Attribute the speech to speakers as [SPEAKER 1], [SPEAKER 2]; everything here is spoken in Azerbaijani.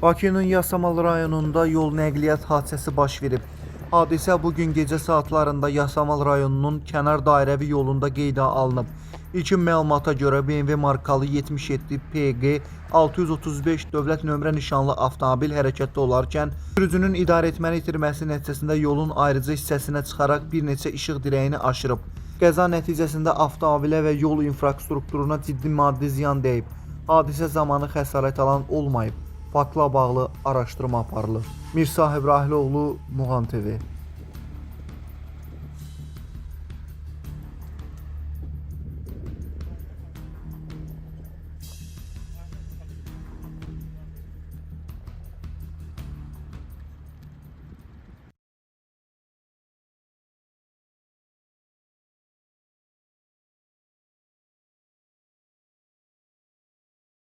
[SPEAKER 1] Bakının Yasamal rayonunda yol nəqliyyat hadisəsi baş verib. Hadisə bugün gecə saatlarında Yasamal rayonunun kənar dairəvi yolunda qeydə alınıb. İlkin məlumata görə BMW markalı 77 PQ 635 dövlət nömrə nişanlı avtomobil hərəkətdə olarkən sürücünün idarəetməni itirməsi nəticəsində yolun ayrıcı hissəsinə çıxaraq bir neçə işıq dirəyini aşırıb. Qəza nəticəsində avtomobilə və yol infrastrukturuna ciddi maddi ziyan dəyib. Hadisə zamanı xəsarət alan olmayıb. Faktla bağlı araşdırma aparılır. Mirsahib Rahiloğlu, Muğan TV.